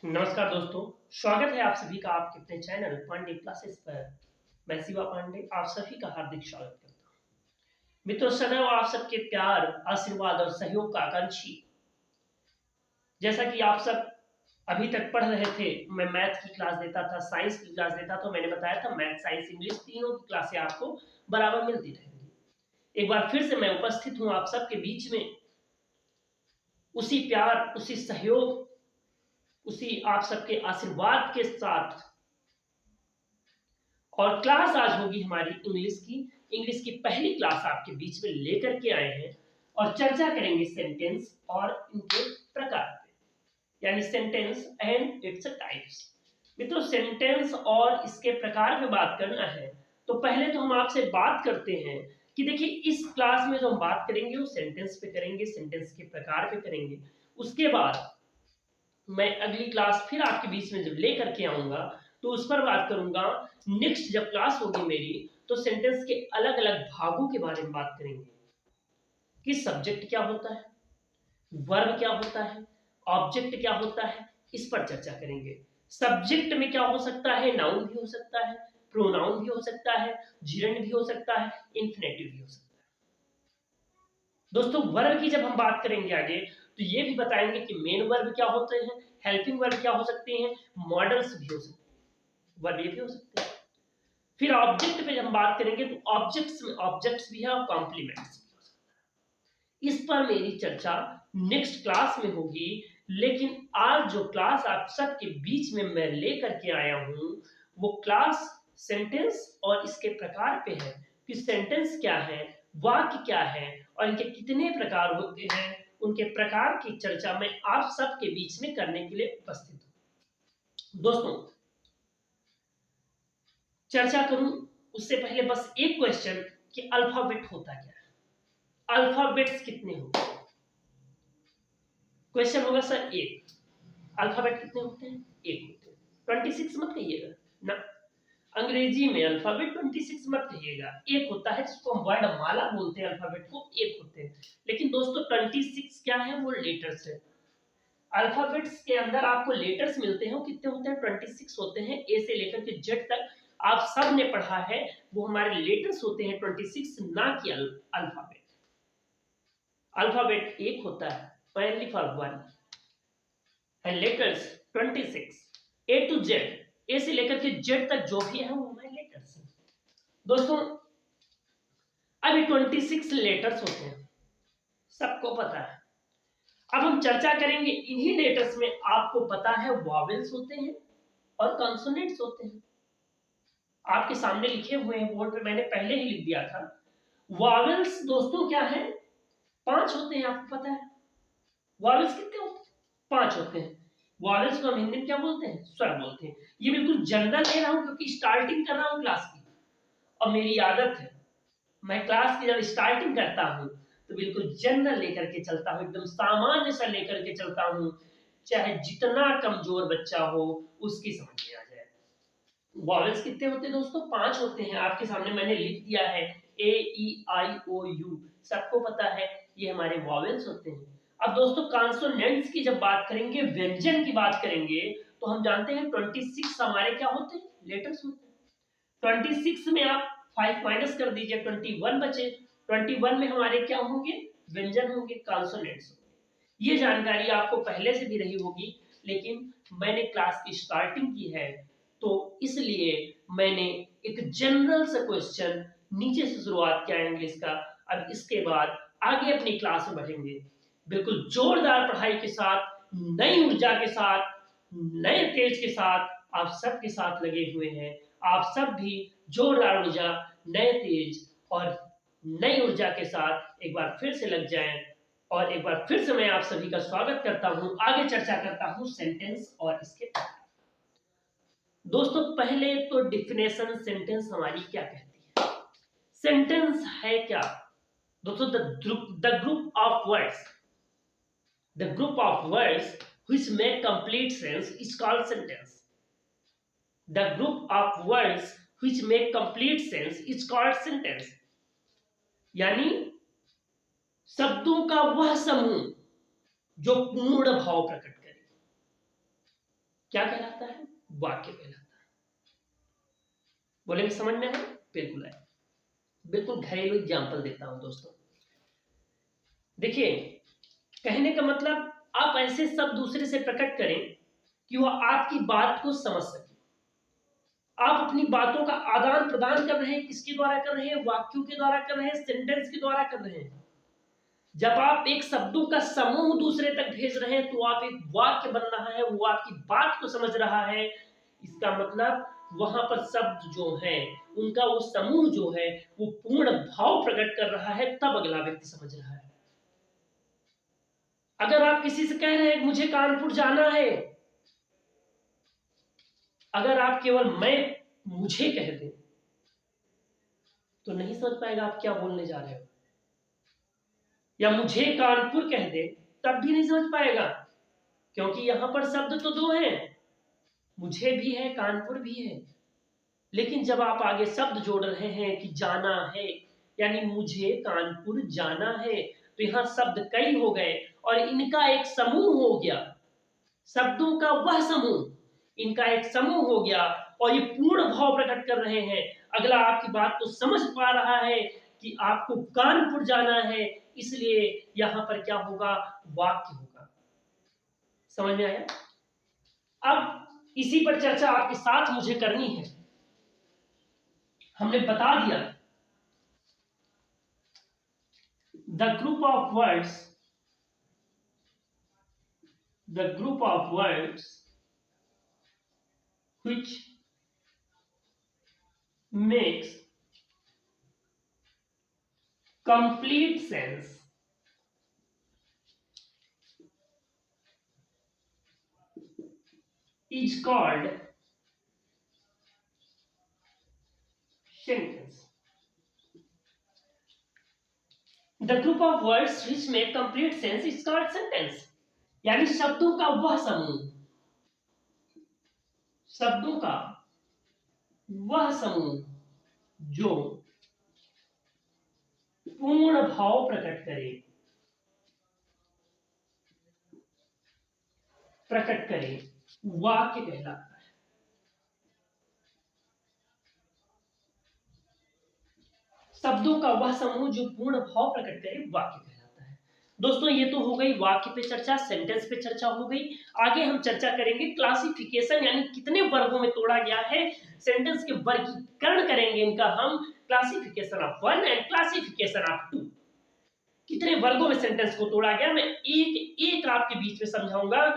नमस्कार दोस्तों, स्वागत है आप सभी का आपके अपने चैनल पांडे क्लासेस पर। मैं शिवा पांडे आप सभी का हार्दिक स्वागत करता हूं। मित्रों, सदैव आप सबके प्यार, आशीर्वाद और सहयोग का आकांक्षी। जैसा कि आप सब अभी तक पढ़ रहे थे, मैं मैथ की क्लास देता था, साइंस की क्लास देता था। मैंने बताया था मैथ, साइंस, इंग्लिश तीनों की क्लासें आपको बराबर मिलती रहेंगी। एक बार फिर से मैं उपस्थित हूं आप सबके बीच में, उसी प्यार, उसी सहयोग, उसी आप सबके आशीर्वाद के साथ। और क्लास आज होगी हमारी इंग्लिश की पहली क्लास आपके बीच में लेकर के आए हैं और चर्चा करेंगे सेंटेंस और इनके प्रकार पे, यानी सेंटेंस एंड इट्स टाइप्स। मित्रों, सेंटेंस और इसके प्रकार पे बात करना है तो पहले तो हम आपसे बात करते हैं कि देखिए, इस क्लास में जो हम बात करेंगे वो सेंटेंस पे करेंगे, सेंटेंस के प्रकार पे करेंगे। उसके बाद मैं अगली क्लास फिर आपके बीच में जब लेकर के आऊंगा तो उस पर बात करूंगा। नेक्स्ट जब क्लास होगी मेरी तो सेंटेंस के अलग अलग भागों के बारे में बात करेंगे कि सब्जेक्ट क्या होता है, वर्ब क्या होता है, ऑब्जेक्ट क्या होता है, इस पर चर्चा करेंगे। सब्जेक्ट में क्या हो सकता है, नाउन भी हो सकता है, प्रोनाउन भी हो सकता है, जिरंड भी हो सकता है, इन्फिनेटिव भी हो सकता है। दोस्तों, वर्ब की जब हम बात करेंगे आगे तो ये भी बताएंगे कि मेन वर्ब क्या होते हैं, हेल्पिंग वर्ब क्या हो सकते हैं, मॉडल्स भी हो सकते हैं, वर्ब ये भी हो सकते हैं। फिर ऑब्जेक्ट पे जब हम बात करेंगे तो ऑब्जेक्ट्स भी है और कॉम्प्लीमेंट्स भी हो सकता है। इस पर मेरी चर्चा नेक्स्ट क्लास में होगी। लेकिन आज जो क्लास आप सबके बीच में मैं लेकर के आया हूं वो क्लास सेंटेंस और इसके प्रकार पे है कि सेंटेंस क्या है, वाक्य क्या है और इनके कितने प्रकार होते हैं। उनके प्रकार की चर्चा मैं आप सबके बीच में करने के लिए उपस्थित हूं। दोस्तों, चर्चा करूं उससे पहले बस एक क्वेश्चन कि अल्फाबेट होता क्या है, अल्फाबेट्स कितने होते हैं। क्वेश्चन होगा सर एक, अल्फाबेट कितने होते हैं, एक होते हैं। 26 मत कहिएगा ना, अंग्रेजी में अल्फाबेट 26 मत कहिएगा, एक होता है जिसको हम वर्णमाला बोलते हैं, अल्फाबेट को एक होते हैं। लेकिन दोस्तों 26 क्या है, वो लेटर्स है। अल्फाबेट्स के अंदर आपको लेटर्स मिलते हैं, वो कितने होते हैं, 26 होते हैं। ए से लेकर के जेड तक आप सब ने पढ़ा है, वो हमारे लेटर्स होते हैं 26, ना कि अल्फाबेट। अल्फाबेट एक होता है, only for one, and letters 26, A to Z, A से लेकर के जेड तक जो भी है वो हमारे लेटर्स हैं। दोस्तों, अभी 26 लेटर्स होते हैं, सबको पता है। अब हम चर्चा करेंगे इन्हीं लेटर्स में, आपको पता है वॉवेल्स होते हैं और कॉन्सोनेंट्स होते हैं। आपके सामने लिखे हुए हैं बोर्ड पे, मैंने पहले ही लिख दिया था। वॉवेल्स दोस्तों क्या है, 5 होते हैं, आपको पता है। वॉवेल्स कितने होते हैं, 5 होते हैं। वॉवेल्स को हम हिंदी में क्या बोलते हैं, स्वर बोलते हैं। ये बिल्कुल जनरल ले रहा हूं क्योंकि स्टार्टिंग कर रहा हूं क्लास की और मेरी आदत है, मैं क्लास की जब स्टार्टिंग करता हूं तो बिल्कुल जनरल लेकर के चलता हूं, एकदम सामान्य सा लेकर के चलता हूं, चाहे जितना कमजोर बच्चा हो उसकी समझ में आ जाए। वॉवेल्स कितने होते हैं दोस्तों, 5 होते हैं। आपके सामने मैंने लिख दिया है, ए ई आई ओ यू, सबको पता है ये हमारे वॉवेल्स होते हैं। अब दोस्तों कॉन्सोनेंट्स की जब बात करेंगे, व्यंजन की बात करेंगे, तो हम जानते हैं 26 हमारे क्या होते हैं, लेटर्स होते हैं। 26 में आप 5 माइनस कर दीजिए, 21 बचे। 21 में हमारे क्या होंगे, व्यंजन होंगे, कॉन्सोनेंट्स होंगे। ये जानकारी आपको पहले से भी रही होगी, लेकिन मैंने क्लास की स्टार्टिंग की है तो इसलिए मैंने एक जनरल सा क्वेश्चन नीचे से शुरुआत किया इंग्लिश का। अब इसके बाद आगे अपनी क्लास में बढ़ेंगे, बिल्कुल जोरदार पढ़ाई के साथ, नई ऊर्जा के साथ, नए तेज के साथ आप सबके साथ लगे हुए हैं। आप सब भी जोरदार ऊर्जा, नए तेज और नई ऊर्जा के साथ एक बार फिर से लग जाएं। और एक बार फिर से मैं आप सभी का स्वागत करता हूं, आगे चर्चा करता हूं सेंटेंस और इसके। दोस्तों, पहले तो डिफिनेशन सेंटेंस हमारी क्या कहती है। सेंटेंस है क्या दोस्तों, the group of words, the group of words which make complete sense is called sentence. The group of words which make complete sense is called sentence. यानी शब्दों का वह समूह जो पूर्ण भाव प्रकट करे। क्या कहलाता है? वाक्य कहलाता है। बोलेंगे समझ में है? बिल्कुल है। बिल्कुल घरेलू एग्जाम्पल देता हूं दोस्तों। देखिए, कहने का मतलब आप ऐसे सब दूसरे से प्रकट करें कि वह आपकी बात को समझ सके। आप अपनी बातों का आदान प्रदान कर रहे हैं, किसके द्वारा कर रहे हैं? वाक्यों के द्वारा कर रहे हैं, सेंटेंस के द्वारा कर रहे हैं। जब आप एक शब्दों का समूह दूसरे तक भेज रहे हैं तो आप एक वाक्य बन रहा है, वो आपकी बात को समझ रहा है। इसका मतलब वहां पर शब्द जो है उनका वो समूह जो है वो पूर्ण भाव प्रकट कर रहा है, तब अगला व्यक्ति समझ रहा है। अगर आप किसी से कह रहे हैं मुझे कानपुर जाना है, अगर आप केवल मुझे कह दें तो नहीं समझ पाएगा आप क्या बोलने जा रहे हो। या मुझे कानपुर कह दे तब भी नहीं समझ पाएगा, क्योंकि यहां पर शब्द तो दो हैं, मुझे भी है, कानपुर भी है। लेकिन जब आप आगे शब्द जोड़ रहे हैं कि जाना है, यानी मुझे कानपुर जाना है, तो यहां शब्द कई हो गए और इनका एक समूह हो गया। शब्दों का वह समूह, इनका एक समूह हो गया और ये पूर्ण भाव प्रकट कर रहे हैं। अगला आपकी बात को समझ पा रहा है कि आपको कानपुर जाना है, इसलिए यहां पर क्या होगा? वाक्य होगा। समझ में आया? अब इसी पर चर्चा आपके साथ मुझे करनी है। हमने बता दिया the group of words which makes complete sense is called sentence. The group of words which make complete sense is called sentence. यानी शब्दों का वह समूह, शब्दों का वह समूह जो पूर्ण भाव प्रकट करे, वाक्य कहलाता है। शब्दों का वह समूह जो पूर्ण भाव प्रकट करे, वाक्य कहलाता है। दोस्तों ये तो हो गई वाक्य पे चर्चा, सेंटेंस पे चर्चा हो गई। आगे हम चर्चा करेंगे क्लासिफिकेशन, यानी कितने वर्गों में तोड़ा गया है। सेंटेंस के वर्गीकरण करेंगे इनका हम, classification of 1 and classification of 2। कितने वर्गों में सेंटेंस को तोड़ा गया मैं एक एक आपके बीच में समझाऊंगा,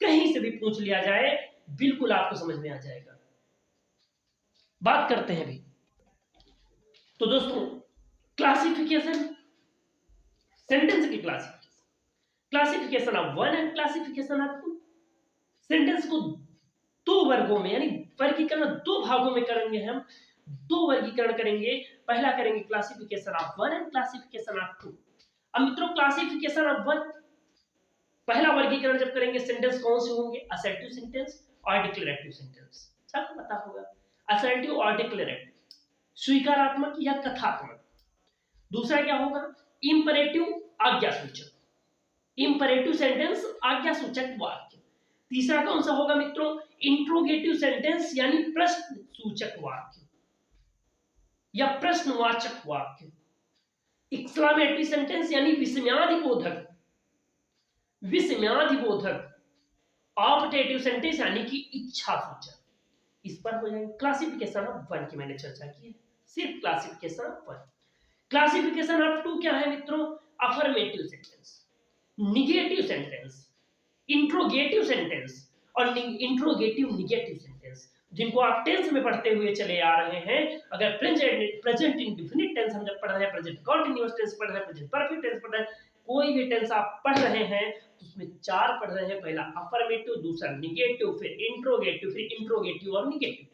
कहीं से भी पूछ लिया जाए बिल्कुल आपको समझ में आ जाएगा। बात करते हैं भी। तो दोस्तों क्लासिफिकेशन, सेंटेंस की classification of 1 and classification of 2। Sentence को दो वर्गों में, यानी वर्गीकरण दो भागों में करेंगे हम, दो वर्गीकरण करेंगे। पहला करेंगे classification of 1 and classification of 2। अब मित्रों क्लासिफिकेशन ऑफ 1, पहला वर्गीकरण जब करेंगे सेंटेंस कौन से होंगे? असर्टिव सेंटेंस और डिक्लेरेटिव सेंटेंस। सबको पता होगा असर्टिव और डिक्लेरेटिव, स्वीकारात्मक या कथात्मक। दूसरा क्या होगा? इंपरेटिव, आज्ञासूचक। इंपरेटिव सेंटेंस, आज्ञासूचक वाक्य। तीसरा कौन सा होगा मित्रों? इंट्रोगेटिव सेंटेंस, यानी प्रश्न सूचक वाक्य या प्रश्नवाचक वाक्य। एक्सक्लेमेटरी सेंटेंस, यानी विस्मयादिबोधक, ऑप्टेटिव सेंटेंस, यानी कि इच्छा सूचक। इस पर हो जाएंगे। क्लासिफिकेशन ऑफ 1 की मैंने चर्चा की है, सिर्फ क्लासिफिकेशन ऑफ 1। क्लासिफिकेशन ऑफ 2 क्या है मित्रों? Affirmative sentence, negative sentence, interrogative sentence और इंट्रोगेटिव निगेटिव सेंटेंस, जिनको आप टेंस में पढ़ते हुए चले आ रहे हैं। अगर प्रेजेंट इंडेफिनिट टेंस हम जब पढ़ रहे हैं, प्रेजेंट कंटीन्यूअस टेंस पढ़ रहे हैं, प्रेजेंट परफेक्ट टेंस पढ़ रहे हैं, कोई भी टेंस आप पढ़ रहे हैं तो उसमें 4 पढ़ रहे हैं। पहला अफर्मेटिव, दूसरा निगेटिव, फिर इंट्रोगेटिव, फिर इंट्रोगेटिव और निगेटिव।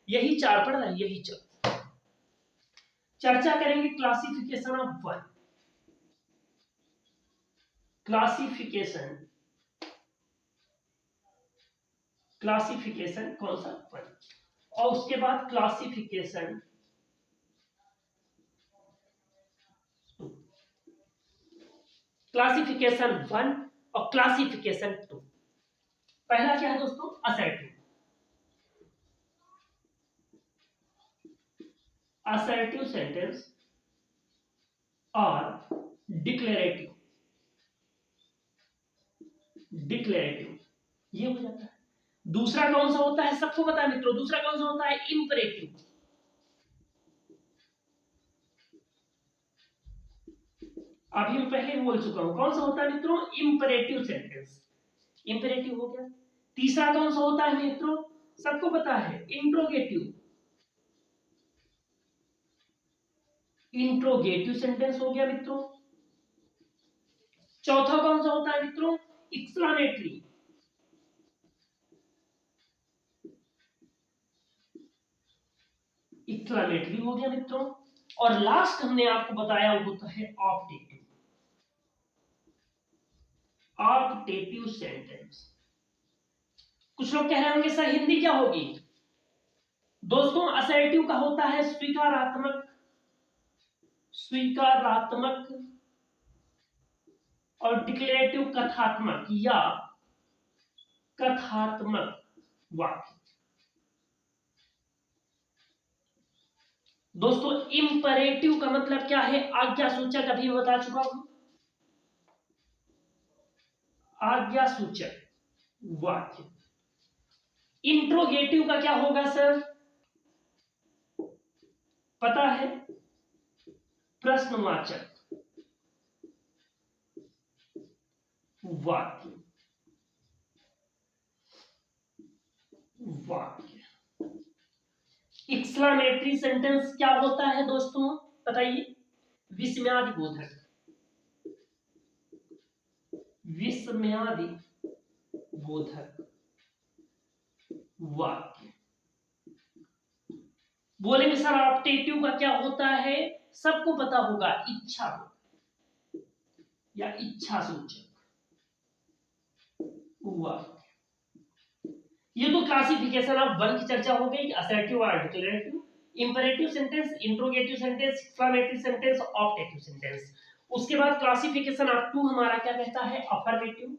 यही 4 पढ़ रहे हैं, यही चर्चा करेंगे क्लासिफिकेशन ऑफ 1। क्लासिफिकेशन कौन सा? 1। और उसके बाद क्लासिफिकेशन 1 और क्लासिफिकेशन 2। पहला क्या है दोस्तों, असर्टिव। असर्टिव सेंटेंस और डिक्लेरेटिव। डिक्लेरेटिव ये हो जाता है। दूसरा कौन सा होता है, सबको पता है मित्रों, दूसरा कौन सा होता है, इंपरेटिव। अभी मैं पहले बोल चुका हूं, कौन सा होता है मित्रों, इंपरेटिव सेंटेंस। इंपरेटिव हो गया। तीसरा कौन सा होता है मित्रों, सबको पता है, इंट्रोगेटिव। इंट्रोगेटिव सेंटेंस हो गया मित्रों। चौथा कौन सा होता है मित्रों, एक्सक्लेमेटरी। एक्सक्लेमेटरी हो गया मित्रों। और लास्ट हमने आपको बताया वो होता है ऑप्टेटिव। Optative sentence. कुछ लोग कह रहे होंगे सर हिंदी क्या होगी। दोस्तों असर्टिव का होता है स्वीकारात्मक, स्वीकारात्मक, और डिक्लेरेटिव कथात्मक या कथात्मक वाक्य। दोस्तों इंपरेटिव का मतलब क्या है, आज्ञा सूचक, अभी बता चुका हूं, आज्ञा सूचक वाक्य। इंट्रोगेटिव का क्या होगा सर, पता है, प्रश्नवाचक वाक्य। वाक्य। एक्सक्लेमेटरी सेंटेंस क्या होता है दोस्तों, बताइए, विस्मयादि बोधक। विस्मयादि बोधक वाक्य। बोलेंगे सर ऑप्टेटिव का क्या होता है, सबको पता होगा, इच्छा या इच्छा सूचक वाक्य। ये तो क्लासिफिकेशन ऑफ वन की चर्चा हो गई, असर्टिव और declarative, imperative sentence, interrogative sentence, exclamatory sentence, optative sentence. उसके बाद क्लासिफिकेशन ऑफ टू हमारा क्या कहता है, affirmative,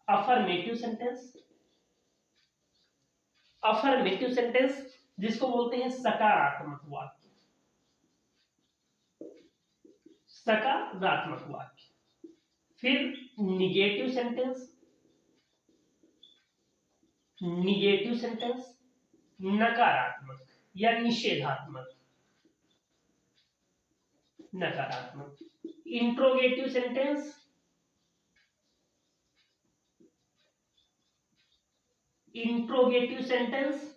affirmative sentence, affirmative sentence जिसको बोलते हैं सकारात्मक वाक्य, सकारात्मक वाक्य। फिर निगेटिव सेंटेंस, निगेटिव सेंटेंस, नकारात्मक या निषेधात्मक, नकारात्मक। इंट्रोगेटिव सेंटेंस, इंट्रोगेटिव सेंटेंस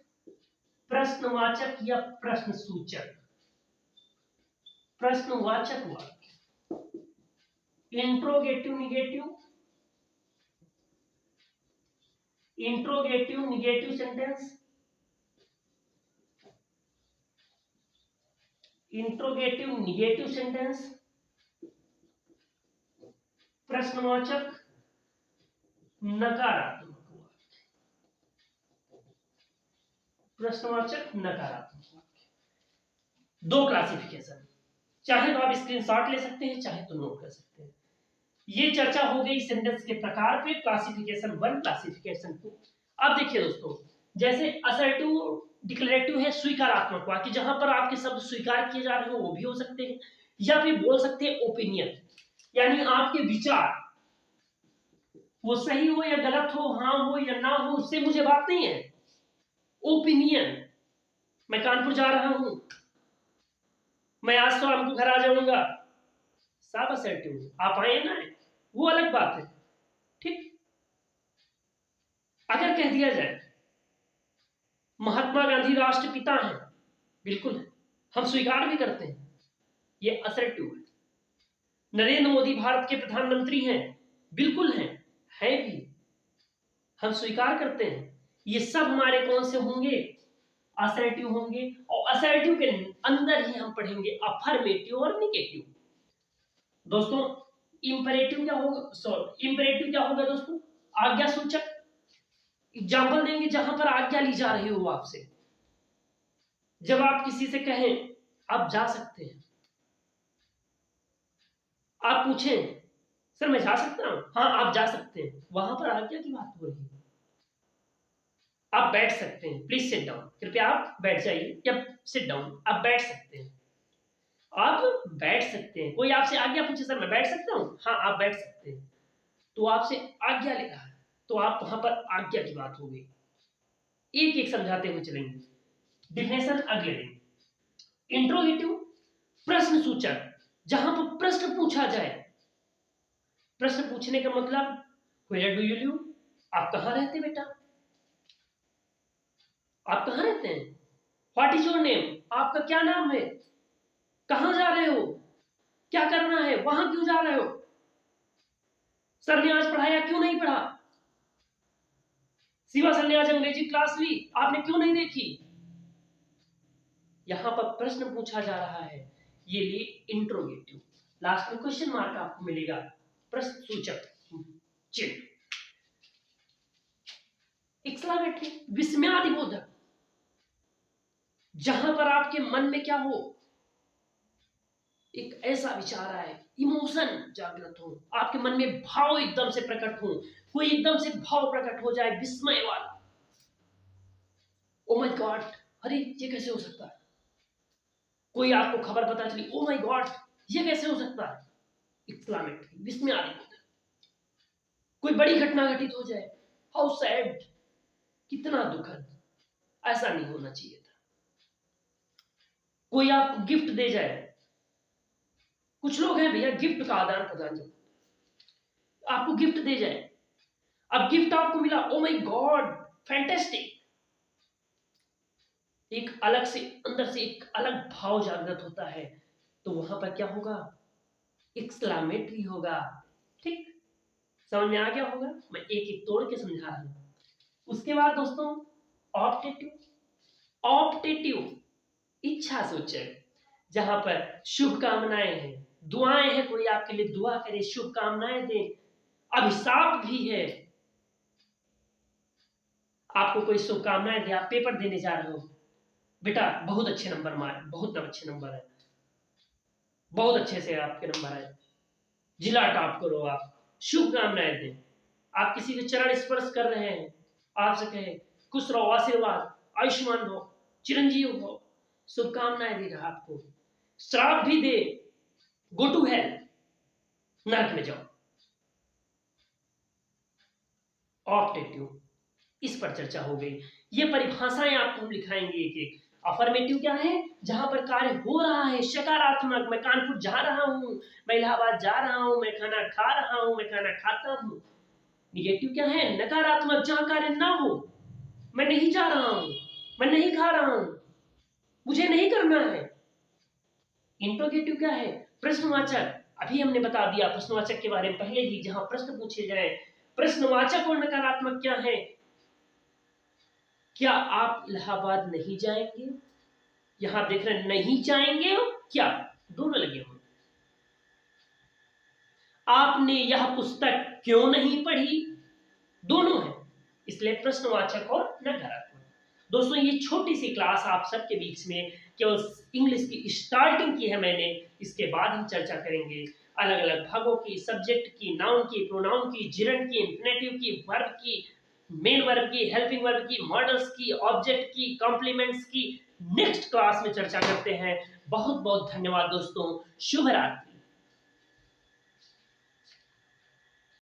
प्रश्नवाचक या प्रश्न सूचक, प्रश्नवाचक वाक्य। Interrogative negative, interrogative negative sentence, interrogative negative sentence प्रश्नवाचक नकारात्मक वाक्य, प्रश्नवाचक नकारात्मक वाक्य। दो क्लासिफिकेशन, चाहे तो आप स्क्रीनशॉट ले सकते हैं, चाहे तो नोट कर सकते हैं। ये चर्चा हो गई सेंटेंस के प्रकार पे, क्लासिफिकेशन वन, क्लासिफिकेशन टू। अब देखिए दोस्तों, जैसे असर्टिव डिक्लेरेटिव है स्वीकारात्मक वाक्य, जहां पर आपके शब्द स्वीकार किए जा रहे हो वो भी हो सकते हैं, या फिर बोल सकते हैं ओपिनियन, यानी आपके विचार, वो सही हो या गलत हो, हाँ हो या ना हो, उससे मुझे बात नहीं है। ओपिनियन, मैं कानपुर जा रहा हूं, मैं आज शाम को घर आ जाऊंगा, सब असर्टिव, आप आए ना, वो अलग बात है, ठीक। अगर कह दिया जाए महात्मा गांधी राष्ट्रपिता हैं, बिल्कुल है, हम स्वीकार भी करते हैं, ये असर्टिव है। नरेंद्र मोदी भारत के प्रधानमंत्री हैं, बिल्कुल है भी, हम स्वीकार करते हैं। ये सब हमारे कौन से होंगे, असर्टिव होंगे। और असर्टिव के अंदर ही हम पढ़ेंगे अफर्मेटिव और निगेटिव। दोस्तों इंपरेटिव क्या होगा, सॉरी इंपरेटिव क्या होगा दोस्तों, आज्ञा सूचक। एग्जाम्पल देंगे जहां पर आज्ञा ली जा रही हो आपसे, जब आप किसी से कहें आप जा सकते हैं, आप पूछें सर मैं जा सकता हूँ? हाँ आप जा सकते हैं। वहां पर आज्ञा की बात हो रही है। आप बैठ सकते हैं, प्लीज सिट डाउन, कृपया आप बैठ जाइए, या सिट डाउन, आप बैठ सकते हैं। आप बैठ सकते हैं। कोई आपसे आज्ञा पूछे, सर मैं बैठ सकता हूँ? हाँ आप बैठ सकते हैं। तो आपसे आज्ञा ले रहा है, तो आप वहां पर आज्ञा की बात हो गई। एक एक समझाते हुए चलेंगे। डिफिनेशन अगले दिन। इंट्रोगेटिव, प्रश्न सूचक, जहां पर प्रश्न पूछा जाए। प्रश्न पूछने का मतलब, वेयर डू यू लिव, आप कहां रहते बेटा, आप कहां रहते हैं, व्हाट इज योर नेम, आपका क्या नाम है, कहां जा रहे हो, क्या करना है, वहां क्यों जा रहे हो, सर ने आज पढ़ाया क्यों नहीं पढ़ा, शिवा सर ने आज अंग्रेजी क्लास ली आपने क्यों नहीं देखी। यहां पर प्रश्न पूछा जा रहा है, ये लिए इंट्रोगेटिव। लास्ट में क्वेश्चन मार्क आपको मिलेगा, प्रश्न सूचक चिन्ह। एक्सक्लेमेटरी, विस्मयादिबोधक, जहां पर आपके मन में क्या हो, एक ऐसा विचार आए, इमोशन जागृत हो, आपके मन में भाव एकदम से प्रकट हो, कोई एकदम से भाव प्रकट हो जाए विस्मय वाला। ओ माय गॉड, अरे ये कैसे हो सकता है। कोई आपको खबर पता चली, ओ माय गॉड ये कैसे हो सकता है, एक्सक्लेमेटरी, विस्मयादिबोधक। कोई बड़ी घटना घटित हो जाए, हाउ सैड, कितना दुखद, ऐसा नहीं होना चाहिए था। कोई आपको गिफ्ट दे जाए, कुछ लोग हैं भैया गिफ्ट का आदान प्रदान, आपको गिफ्ट दे जाए, अब गिफ्ट आपको मिला, ओ माय गॉड फैंटास्टिक, एक अलग से अंदर से एक अलग भाव जागृत होता है, तो वहां पर क्या होगा, एक्सक्लेमेटरी होगा। ठीक, समझ में आ गया होगा, मैं एक एक तोड़ के समझा रहा हूं। उसके बाद दोस्तों ऑप्टेटिव, ऑप्टेटिव इच्छा सूचक, जहां पर शुभकामनाएं हैं, दुआएं हैं, कोई आपके लिए दुआ करे, शुभकामनाएं दे, अभिशाप भी है, आपको कोई शुभकामनाएं दे, आप पेपर देने जा रहे हो, बेटा बहुत अच्छे नंबर मारे, बहुत अच्छे नंबर है, बहुत अच्छे से आपके नंबर आए, जिला टॉप करो, आप शुभकामनाएं दें। आप किसी के चरण स्पर्श कर रहे हैं, आपसे कहे खुश रहो, आशीर्वाद, आयुष्मान हो, चिरंजीव हो, शुभकामनाएं दे रहा आपको, श्राप भी दे, गो टू हेल, नरक में जाओ। ऑप्टेटिव, इस पर चर्चा हो गई। ये परिभाषाएं आपको हम लिखाएंगे एक एक। अफर्मेटिव क्या है, जहां पर कार्य हो रहा है, सकारात्मक, मैं कानपुर जा रहा हूं, मैं इलाहाबाद जा रहा हूं, मैं खाना खा रहा हूं, मैं खाना खाता हूं। निगेटिव क्या है, नकारात्मक, जहां कार्य ना हो, मैं नहीं जा रहा हूं, मैं नहीं खा रहा हूं, मुझे नहीं करना है। इंट्रोगेटिव क्या है, प्रश्नवाचक, अभी हमने बता दिया प्रश्नवाचक के बारे में पहले ही, जहां प्रश्न पूछे जाए। प्रश्नवाचक और नकारात्मक क्या है, क्या आप इलाहाबाद नहीं जाएंगे, यहां देख रहे नहीं जाएंगे, क्या दोनों लगे हुए, आपने यह पुस्तक क्यों नहीं पढ़ी, दोनों है, इसलिए प्रश्नवाचक और नकारात्मक। दोस्तों ये छोटी सी क्लास आप सबके बीच में केवल इंग्लिश की स्टार्टिंग की है मैंने, इसके बाद हम चर्चा करेंगे अलग अलग भागों की, सब्जेक्ट की, नाउन की, प्रोनाउन की, जिरंड की, इंफिनेटिव की, वर्ब की, मेन वर्ब की, हेल्पिंग वर्ब की, मॉडल्स की, ऑब्जेक्ट की, कॉम्प्लीमेंट्स की। नेक्स्ट क्लास में चर्चा करते हैं। बहुत बहुत धन्यवाद दोस्तों, शुभ रात्रि।